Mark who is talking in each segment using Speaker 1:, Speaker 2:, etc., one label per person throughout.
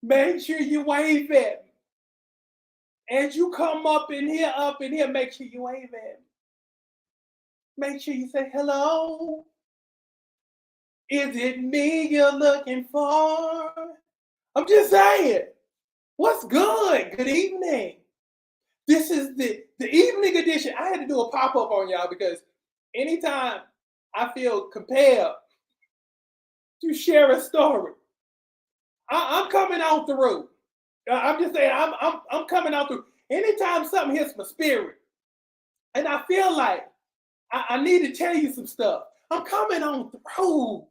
Speaker 1: Make sure you wave at me. As you come up in here, make sure you wave at me. Make sure you say hello. Is it me you're looking for? I'm just saying. What's good? Good evening. This is the evening edition. I had to do a pop-up on y'all because anytime I feel compelled to share a story, I'm coming out through. I'm just saying, I'm coming out through. Anytime something hits my spirit, and I feel like I need to tell you some stuff, I'm coming on through.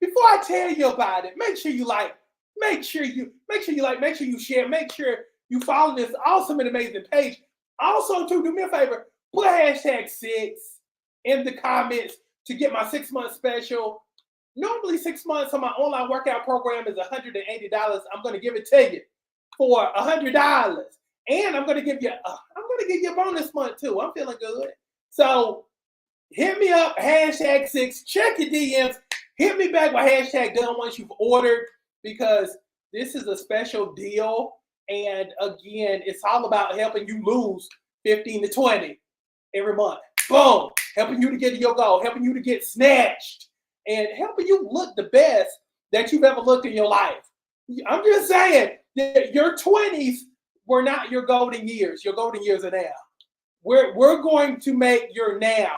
Speaker 1: Before I tell you about it, make sure you like, make sure you like, make sure you share, make sure you follow this awesome and amazing page. Also, too, do me a favor, put #6 in the comments to get my 6-month special. Normally 6 months on my online workout program is $180. I'm going to give it to you for $100, and I'm going to give you a bonus month too. I'm feeling good. So hit me up, #6. Check your DMs. Hit me back with #done once you've ordered, because this is a special deal. And again, it's all about helping you lose 15 to 20 every month. Boom. Helping you to get to your goal, helping you to get snatched, and helping you look the best that you've ever looked in your life. I'm just saying, your 20s were not your golden years. Your golden years are now. We're going to make your now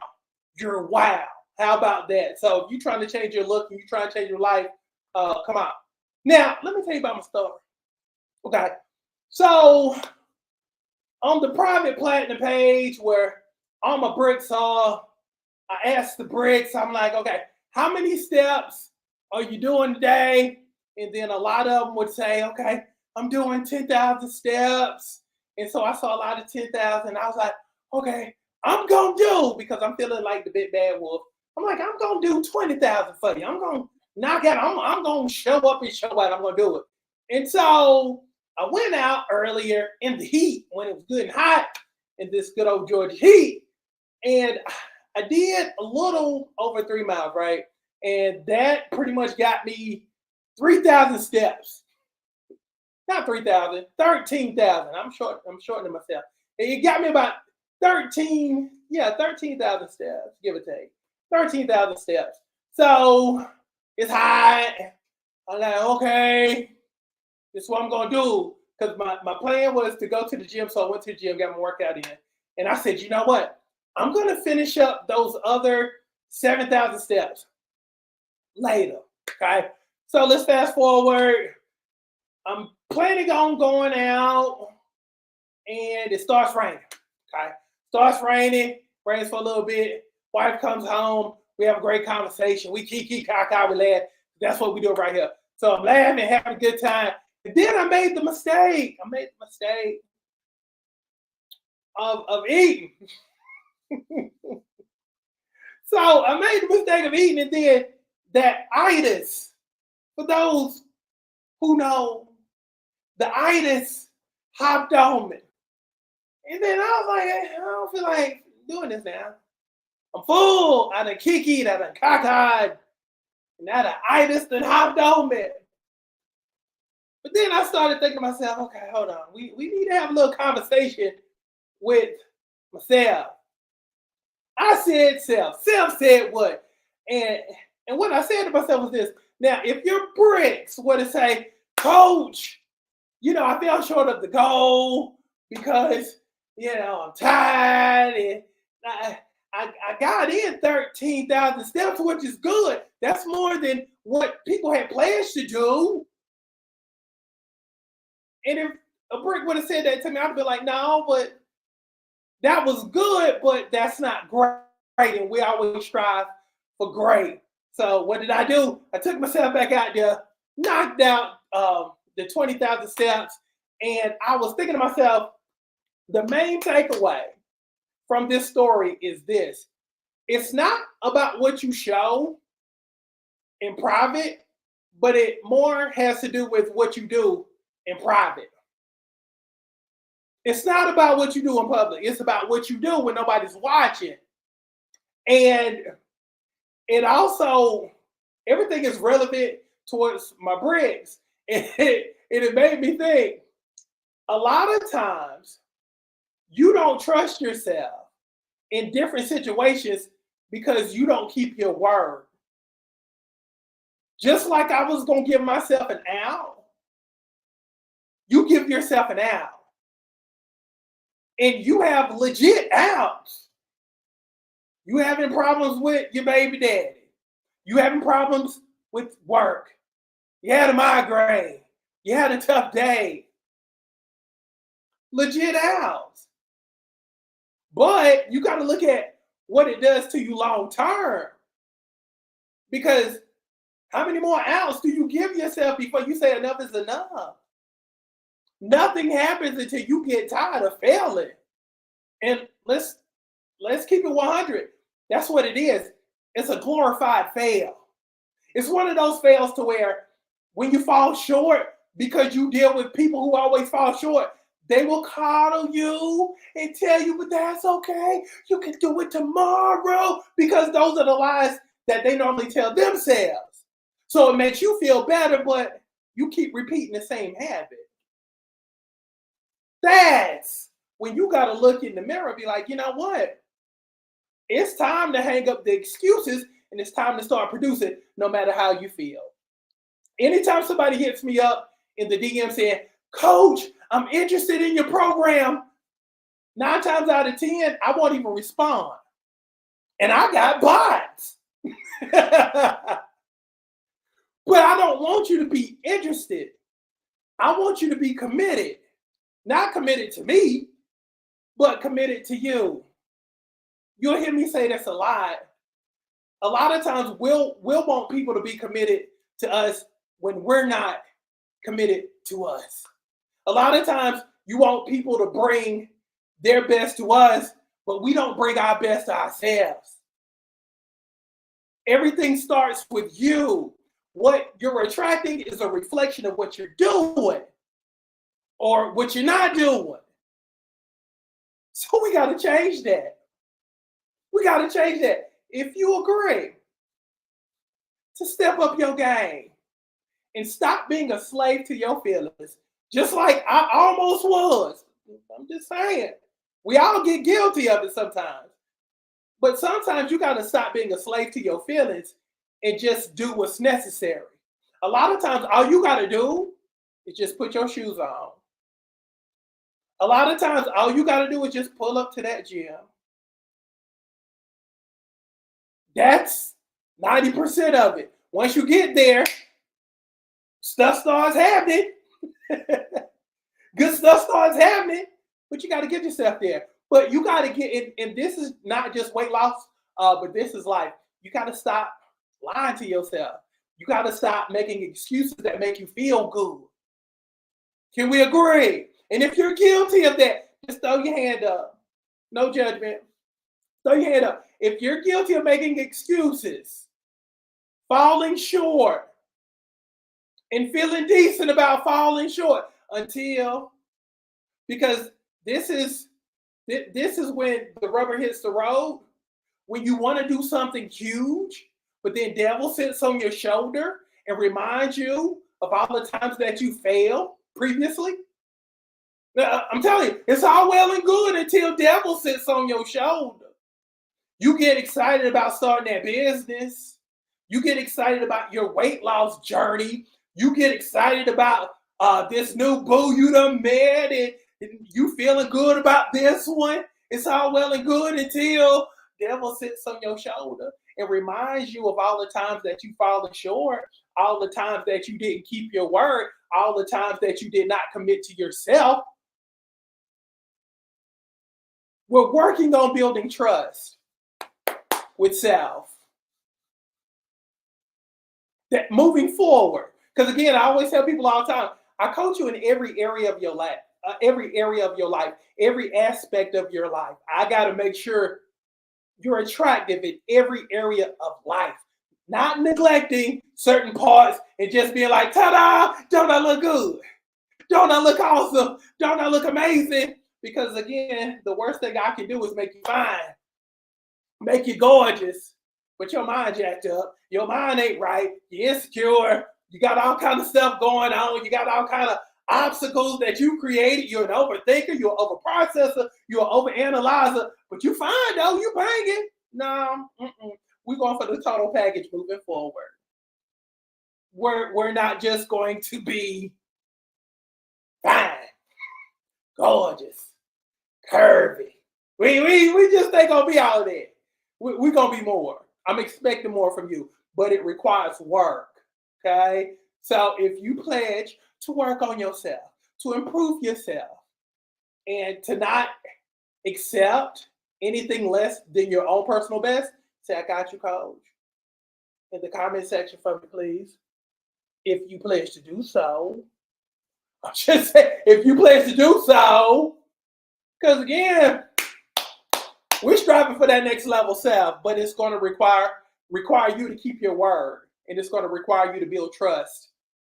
Speaker 1: your wow. How about that? So if you're trying to change your look and you're trying to change your life, come on. Now, let me tell you about my story. Okay. So on the private platinum page where all my bricks are, I asked the bricks, I'm like, okay, how many steps are you doing today? And then a lot of them would say, okay, I'm doing 10,000 steps. And so I saw a lot of 10,000. I was like, okay, I'm going to do, because I'm feeling like the big bad wolf. I'm like, I'm going to do 20,000 for you. I'm going to knock out. I'm going to show up and show out. I'm going to do it. And so I went out earlier in the heat when it was good and hot in this good old Georgia heat. And I did a little over 3 miles, right? And that pretty much got me 3,000 steps. Not 3,000, 13,000. I'm shortening myself. It got me about 13,000 steps, give or take. 13,000 steps. So it's hot. I'm like, okay, this is what I'm gonna do. Because my plan was to go to the gym. So I went to the gym, got my workout in. And I said, you know what? I'm gonna finish up those other 7,000 steps later. Okay. So let's fast forward. I'm planning on going out, and it starts raining. Okay. Starts raining, rains for a little bit. Wife comes home. We have a great conversation. We kiki, kaka, we laugh. That's what we do right here. So I'm laughing, having a good time. And then I made the mistake. Of eating. So I made the mistake of eating, and then that itis, for those who know, the itis hopped on me. And then I was like, I don't feel like doing this now. I'm full. I done kikied, I done cockeyed, and now the itis done hopped on me. But then I started thinking to myself, okay, hold on. We need to have a little conversation with myself. I said self. Self said what? And what I said to myself was this. Now, if your bricks were to say, Coach, I fell short of the goal because, I'm tired, and I got in 13,000 steps, which is good. That's more than what people had pledged to do. And if a brick would have said that to me, I'd be like, no, but that was good, but that's not great. And we always strive for great. So what did I do? I took myself back out there, knocked out the 20,000 steps. And I was thinking to myself, the main takeaway from this story is this. It's not about what you show in private, but it more has to do with what you do in private. It's not about what you do in public. It's about what you do when nobody's watching. And it also, everything is relevant towards my bricks. And And it made me think, a lot of times you don't trust yourself in different situations because you don't keep your word. Just like I was going to give myself an out, you give yourself an out. And you have legit outs. You having problems with your baby daddy. You having problems with work. You had a migraine. You had a tough day. Legit outs. But you got to look at what it does to you long term. Because how many more outs do you give yourself before you say enough is enough? Nothing happens until you get tired of failing. And let's keep it 100. That's what it is. It's a glorified fail. It's one of those fails to where when you fall short, because you deal with people who always fall short, they will coddle you and tell you, but that's okay. You can do it tomorrow, because those are the lies that they normally tell themselves. So it makes you feel better, but you keep repeating the same habit. That's when you got to look in the mirror and be like, you know what? It's time to hang up the excuses and it's time to start producing no matter how you feel. Anytime somebody hits me up in the DM saying, Coach, I'm interested in your program, 9 times out of 10, I won't even respond. And I got bots. But I don't want you to be interested. I want you to be committed. Not committed to me, but committed to you. You'll hear me say this a lot. A lot of times we'll want people to be committed to us when we're not committed to us. A lot of times you want people to bring their best to us, but we don't bring our best to ourselves. Everything starts with you. What you're attracting is a reflection of what you're doing or what you're not doing. So we got to change that. We got to change that. If you agree to step up your game and stop being a slave to your feelings, just like I almost was. I'm just saying. We all get guilty of it sometimes. But sometimes you got to stop being a slave to your feelings and just do what's necessary. A lot of times, all you got to do is just put your shoes on. A lot of times, all you got to do is just pull up to that gym. That's 90% of it. Once you get there, stuff starts happening. Good stuff starts happening, but you got to get yourself there. But you got to get in, and this is not just weight loss, but this is life. You got to stop lying to yourself. You got to stop making excuses that make you feel good. Can we agree? And if you're guilty of that, just throw your hand up. No judgment. Throw your hand up. If you're guilty of making excuses, falling short, and feeling decent about falling short because this is when the rubber hits the road, when you want to do something huge, but then devil sits on your shoulder and reminds you of all the times that you failed previously. Now, I'm telling you, it's all well and good until devil sits on your shoulder. You get excited about starting that business. You get excited about your weight loss journey. You get excited about this new boo you done met, and you feeling good about this one. It's all well and good until devil sits on your shoulder and reminds you of all the times that you fallen short, all the times that you didn't keep your word, all the times that you did not commit to yourself. We're working on building trust with self. That moving forward. Because again, I always tell people all the time, I coach you in every area of your life, every aspect of your life. I got to make sure you're attractive in every area of life, not neglecting certain parts and just being like, ta-da, don't I look good? Don't I look awesome? Don't I look amazing? Because again, the worst thing I can do is make you fine, make you gorgeous, but your mind jacked up. Your mind ain't right. You're insecure. You got all kind of stuff going on. You got all kind of obstacles that you created. You're an overthinker, you're an overprocessor, you're an overanalyzer, but you fine though, you banging. No, we're going for the total package moving forward. We're not just going to be fine, gorgeous, curvy. We just ain't gonna be all that. We're gonna be more. I'm expecting more from you, but it requires work. Okay. So if you pledge to work on yourself, to improve yourself, and to not accept anything less than your own personal best, say, I got you, coach. In the comment section for me, please. If you pledge to do so, I should say, if you pledge to do so, because again, we're striving for that next level self, but it's going to require you to keep your word, and it's going to require you to build trust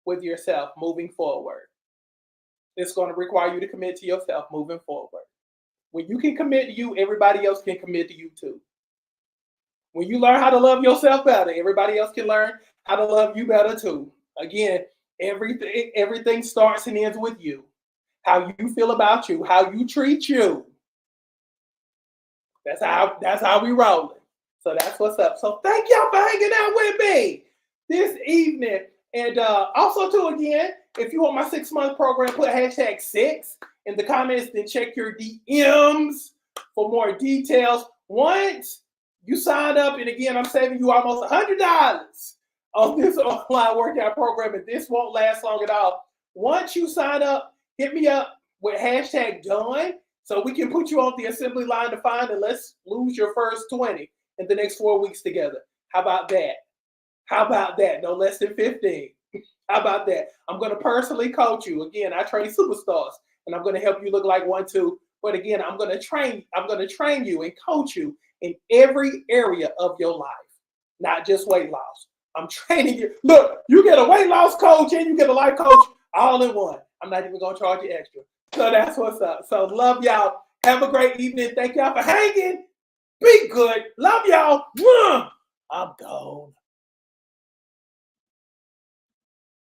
Speaker 1: with yourself moving forward. It's going to require you to commit to yourself moving forward. When you can commit to you, everybody else can commit to you too. When you learn how to love yourself better, everybody else can learn how to love you better too. Again, everything starts and ends with you. How you feel about you, how you treat you. That's how we rolling. So that's what's up. So thank y'all for hanging out with me this evening. And also too, again, if you want my 6-month program, put #6 in the comments, then check your DMs for more details. Once you sign up, and again, I'm saving you almost $100 on this online workout program, and this won't last long at all. Once you sign up, hit me up with #done so we can put you on the assembly line to find, and let's lose your first 20 in the next 4 weeks together. How about that? How about that? No less than 15. How about that? I'm going to personally coach you. Again, I train superstars, and I'm going to help you look like one too. But again, I'm going to train you and coach you in every area of your life, not just weight loss. I'm training you. Look, you get a weight loss coach and you get a life coach all in one. I'm not even going to charge you extra. So that's what's up. So love y'all. Have a great evening. Thank y'all for hanging. Be good. Love y'all. I'm gone.